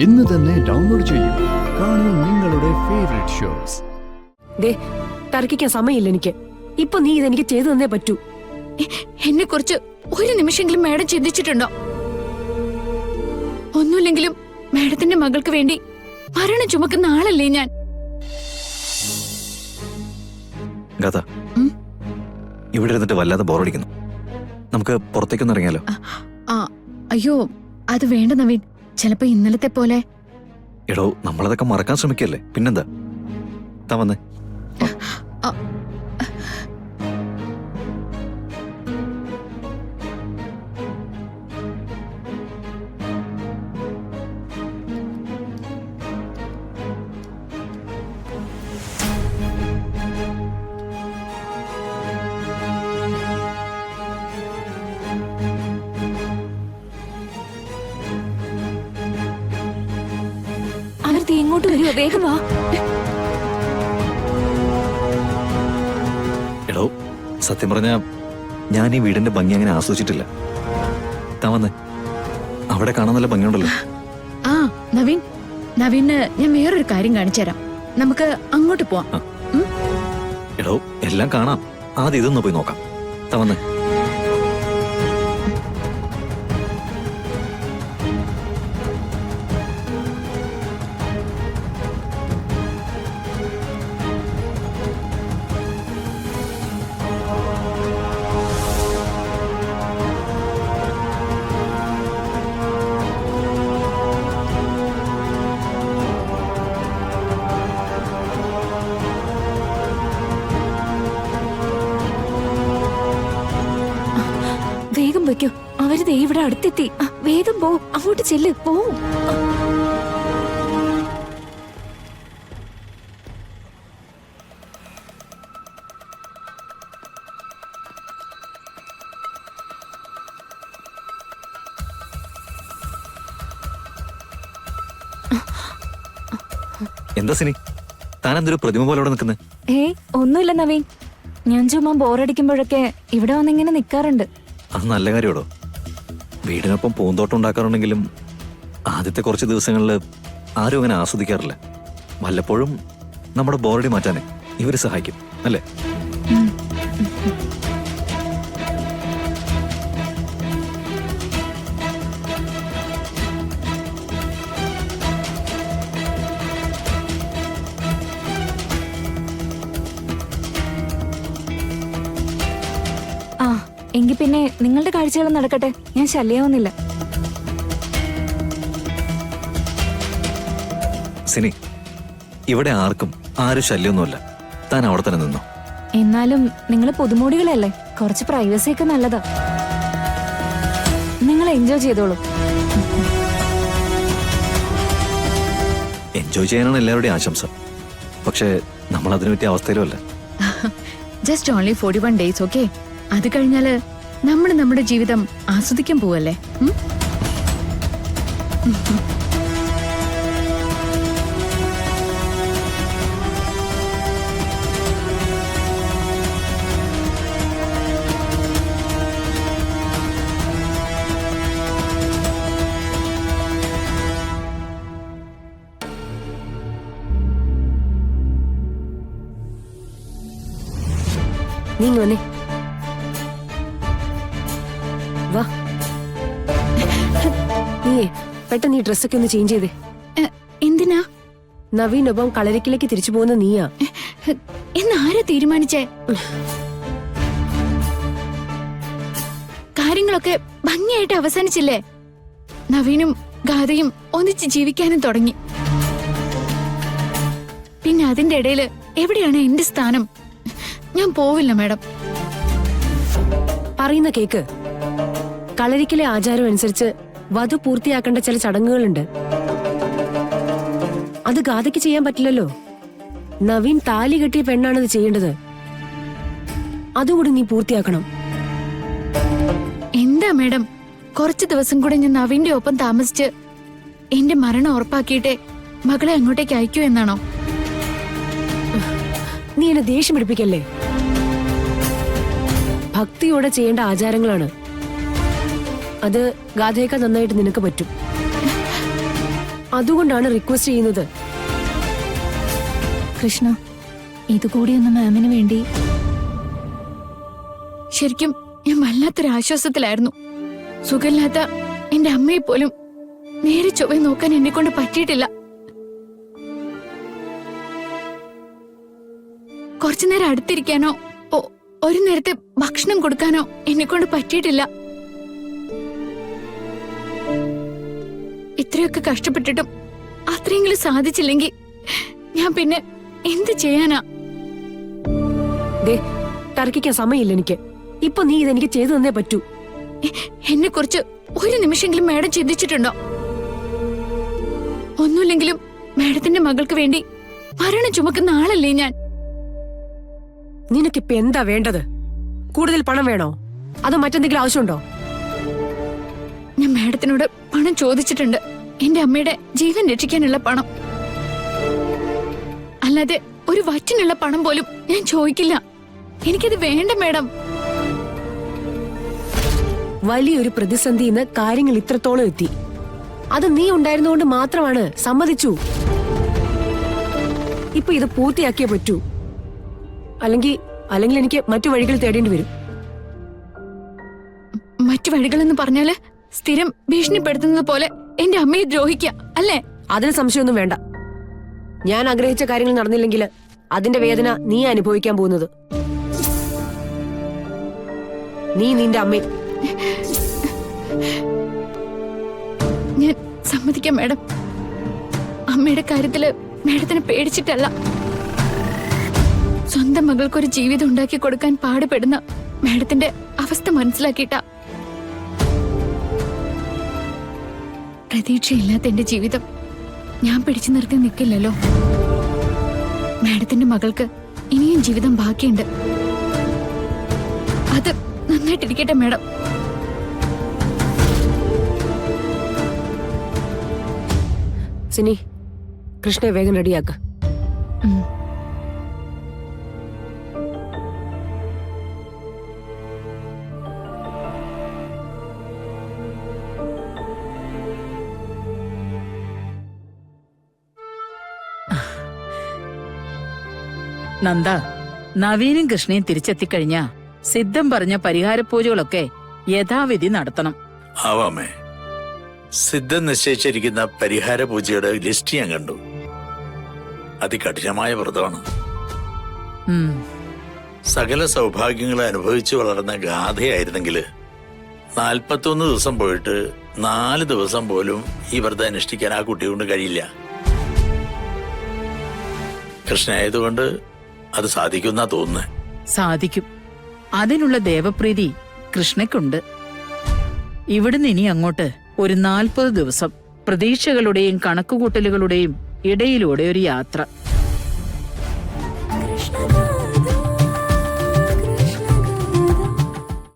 ഇന്ന് തന്നെ ഡൗൺലോഡ് ചെയ്യൂ. കാണൂ നിങ്ങളുടെ ഫേവറേറ്റ് ഷോസ്. തർക്കിക്കാൻ സമയമില്ല എനിക്ക്. ഇപ്പൊ നീ ഇതെനിക്ക് ചെയ്തു തന്നേ പറ്റൂ. എന്നെ കുറിച്ച് ഒരു നിമിഷമെങ്കിലും മാഡം ചിന്തിച്ചിട്ടുണ്ടോ? ഒന്നുമില്ലെങ്കിലും മാഡത്തിന്റെ മകൾക്ക് വേണ്ടി മരണം ചുമക്കുന്ന ആളല്ലേ ഞാൻ. ഗാഥ, ഇവിടെ ഇരുന്നിട്ട് വല്ലാതെ ബോറടിക്കുന്നു. നമുക്ക് പുറത്തേക്കൊന്ന് ഇറങ്ങിയാലോ? അയ്യോ, അത് വേണ്ട നവീൻ. ചിലപ്പോ ഇന്നലത്തെ പോലെ. എടോ, നമ്മളതൊക്കെ മറക്കാൻ ശ്രമിക്കല്ലേ, പിന്നെന്താ? താ വന്നേ. ഇങ്ങോട്ട് വരുമോ? വേഗം വാ. എടോ, സത്യം പറഞ്ഞ ഞാൻ ഈ വീടിന്റെ ഭംഗി അങ്ങനെ ആസ്വദിച്ചിട്ടില്ല. താ വന്നേ. അവിടെ കാണാൻ നല്ല ഭംഗിയുണ്ടല്ലോ. നവീൻ, നവീന് ഞാൻ വേറൊരു കാര്യം കാണിച്ചു തരാം. നമുക്ക് അങ്ങോട്ട് പോവാം. എടോ, എല്ലാം കാണാം. ആദ്യം ഇതൊന്ന് പോയി നോക്കാം. താ വന്നേ. വേഗം വയ്ക്കോ, അവര് ദേ ഇവിടെ അടുത്തെത്തി. വേഗം പോ, അങ്ങോട്ട് ചെല്ല്, പോ. എന്താ സിനി, താനെന്തൊരു പ്രതിമ പോലെ അവിടെ നിൽക്കുന്നത്? ഒന്നുമില്ല നവീൻ, ഞാൻ ചുമ്മാ ബോറടിക്കുമ്പോഴൊക്കെ ഇവിടെ വന്നിങ്ങനെ നിക്കാറുണ്ട്. അത് നല്ല കാര്യമാടോ. വീടിനൊപ്പം പൂന്തോട്ടം ഉണ്ടാക്കാറുണ്ടെങ്കിലും ആദ്യത്തെ കുറച്ച് ദിവസങ്ങളിൽ ആരും അങ്ങനെ ആസ്വദിക്കാറില്ല. വല്ലപ്പോഴും നമ്മുടെ ബോറടി മാറ്റാനേ ഇവര് സഹായിക്കും, അല്ലേ? എങ്കിൽ പിന്നെ നിങ്ങളുടെ കാഴ്ചകൾ നടക്കട്ടെ, ഞാൻ ശല്യമാവുന്നില്ല. സിനി, ഇവിടെ ആരും ശല്യമൊന്നുമല്ല. താൻ അവിടെ തന്നെ നിന്നോ. എന്നാലും നിങ്ങൾ പുതുമോടികളല്ലേ, കുറച്ച് പ്രൈവസി ഒക്കെ നല്ലതാ. നിങ്ങൾ എൻജോയ് ചെയ്തോളൂ. എൻജോയ് ചെയ്യാനാണ് എല്ലാവരുടെയും ആശംസ. പക്ഷേ നമ്മൾ അതിനു പറ്റിയ അവസ്ഥയിലുമല്ല. Just only 41 days, okay? അത് കഴിഞ്ഞാല് നമ്മൾ നമ്മുടെ ജീവിതം ആസ്വദിക്കാൻ പോവല്ലേ. നീ വന്നേ, വാ. നീയേ പെട്ടെന്ന് ഈ ഡ്രസ്സൊക്കെ ഒന്ന് ചേഞ്ച് ചെയ്തേ. എന്തിനാ? നവീനൊപ്പം കളരിക്കിലേക്ക് തിരിച്ചു പോകുന്ന നീയാ. എന്നാരാ തീരുമാനിച്ചേ? കാര്യങ്ങളൊക്കെ ഭംഗിയായിട്ട് അവസാനിച്ചില്ലേ? നവീനും ഗാഥയും ഒന്നിച്ച് ജീവിക്കാനും തുടങ്ങി. പിന്നെ അതിന്റെ ഇടയില് എവിടെയാണ് എന്റെ സ്ഥാനം? ഞാൻ പോവില്ല മാഡം. പറയുന്ന കേക്ക്. കളരിക്കലെ ആചാരം അനുസരിച്ച് വധു പൂർത്തിയാക്കേണ്ട ചില ചടങ്ങുകളുണ്ട്. അത് ഗാഥയ്ക്ക് ചെയ്യാൻ പറ്റില്ലല്ലോ. നവീൻ താലി കെട്ടിയ പെണ്ണാണത് ചെയ്യേണ്ടത്. അതുകൂടി നീ പൂർത്തിയാക്കണം. എന്താ മാഡം, കുറച്ചു ദിവസം കൂടെ ഞാൻ നവീന്റെ ഒപ്പം താമസിച്ച് എന്റെ മരണം ഉറപ്പാക്കിയിട്ടേ മകളെ അങ്ങോട്ടേക്ക് അയക്കൂ എന്നാണോ? നീ എന്നെ ദേഷ്യം പിടിപ്പിക്കല്ലേ. ഭക്തിയോടെ ചെയ്യേണ്ട ആചാരങ്ങളാണ്. അത് ഗാഥയേക്കാൾ നന്നായിട്ട് നിനക്ക് പറ്റും. അതുകൊണ്ടാണ് റിക്വസ്റ്റ് ചെയ്യുന്നത്. കൃഷ്ണ, ഇതുകൂടിയൊന്ന് മാമിന് വേണ്ടി. ശരിക്കും ഞാൻ വല്ലാത്തൊരു ആശ്വാസത്തിലായിരുന്നു. സുഖമില്ലാത്ത എന്റെ അമ്മയെ പോലും നേരെ ചൊവ്വെ നോക്കാൻ എന്നെ കൊണ്ട് പറ്റിയിട്ടില്ല. കുറച്ചു നേരം അടുത്തിരിക്കാനോ ഒരു നേരത്തെ ഭക്ഷണം കൊടുക്കാനോ എന്നെ കൊണ്ട് പറ്റിയിട്ടില്ല. ഇത്രയൊക്കെ കഷ്ടപ്പെട്ടിട്ടും അത്രയെങ്കിലും സാധിച്ചില്ലെങ്കിൽ ഞാൻ പിന്നെ എന്ത് ചെയ്യാനാ? തർക്കിക്കാൻ സമയമില്ല എനിക്ക്. ഇപ്പൊ നീ ഇതെനിക്ക് ചെയ്തു തന്നേ പറ്റൂ. എന്നെ കുറിച്ച് ഒരു നിമിഷമെങ്കിലും മാഡം ചിന്തിച്ചിട്ടുണ്ടോ? ഒന്നുമില്ലെങ്കിലും മാഡത്തിന്റെ മകൾക്ക് വേണ്ടി മരണം ചുമക്കുന്ന ആളല്ലേ ഞാൻ. നിനക്കിപ്പോ എന്താ വേണ്ടത്? കൂടുതൽ പണം വേണോ? അതോ മറ്റെന്തെങ്കിലും ആവശ്യമുണ്ടോ? ഞാൻ മാഡത്തിനോട് പണം ചോദിച്ചിട്ടുണ്ട്. എന്റെ അമ്മയുടെ ജീവൻ രക്ഷിക്കാനുള്ള പണം. അല്ലാതെ ഒരു വറ്റിനുള്ള പണം പോലും ഞാൻ ചോദിക്കില്ല. എനിക്കത് വേണ്ട മാഡം. വലിയൊരു പ്രതിസന്ധിന്ന് കാര്യങ്ങൾ ഇത്രത്തോളം എത്തി. അത് നീ ഉണ്ടായിരുന്നുകൊണ്ട് മാത്രമാണ്. സമ്മതിച്ചു. ഇപ്പൊ ഇത് പൂർത്തിയാക്കിയേ പറ്റൂ. അല്ലെങ്കിൽ എനിക്ക് മറ്റു വഴികൾ തേടേണ്ടി വരും. മറ്റു വഴികളെന്ന് പറഞ്ഞാല് സ്ഥിരം ഭീഷണിപ്പെടുത്തുന്നത് പോലെ എന്റെ അമ്മയെ ദ്രോഹിക്കുക അല്ലേ? അതിന് സംശയമൊന്നും വേണ്ട. ഞാൻ ആഗ്രഹിച്ച കാര്യങ്ങൾ നടന്നില്ലെങ്കിൽ അതിന്റെ വേദന നീ അനുഭവിക്കാൻ പോകുന്നത്. നീ നിന്റെ അമ്മ. ഞാൻ സമ്മതിക്കാം മാഡം. അമ്മയുടെ കാര്യത്തില് മാഡത്തിനെ പേടിച്ചിട്ടല്ല. സ്വന്തം മകൾക്കൊരു ജീവിതം ഉണ്ടാക്കി കൊടുക്കാൻ പാടുപെടുന്ന മാഡത്തിന്റെ അവസ്ഥ മനസ്സിലാക്കിയിട്ടാ. പ്രതീക്ഷയില്ലാത്ത എന്റെ ജീവിതം ഞാൻ പിടിച്ചു നിർത്തി നിൽക്കില്ലല്ലോ. മാഡത്തിന്റെ മകൾക്ക് ഇനിയും ജീവിതം ബാക്കിയുണ്ട്. അത് നന്നായിട്ടിരിക്കട്ടെ മാഡം. സിനി, കൃഷ്ണയെ വേഗം റെഡിയാക്ക. നന്ദ, നവീനും കൃഷ്ണയും തിരിച്ചെത്തിക്കഴിഞ്ഞാ സിദ്ധം പറഞ്ഞ പരിഹാര പൂജകളൊക്കെ യഥാവിധി നടത്തണം. ആവാമേ. സിദ്ധം നിശ്ചയിച്ചിരിക്കുന്ന പരിഹാര പൂജയുടെ ലിസ്റ്റ് ഞാൻ കണ്ടു. അതികഠിനമായ വ്രതമാണ്. സകല സൗഭാഗ്യങ്ങളെ അനുഭവിച്ചു വളർന്ന ഗാഥയായിരുന്നെങ്കിൽ 41 ദിവസം പോയിട്ട് 4 ദിവസം പോലും ഈ വ്രതം അനുഷ്ഠിക്കാൻ ആ കുട്ടി കൊണ്ട് കഴിയില്ല. കൃഷ്ണനായതുകൊണ്ട് അത് സാധിക്കുന്നാ തോന്നുന്നത്. സാധിക്കും. അതിനുള്ള ദേവപ്രീതി കൃഷ്ണയ്ക്കുണ്ട്. ഇവിടുന്ന് ഇനി അങ്ങോട്ട് ഒരു 40 ദിവസം പ്രതീക്ഷകളുടെയും കണക്കുകൂട്ടലുകളുടെയും ഇടയിലൂടെ ഒരു യാത്ര.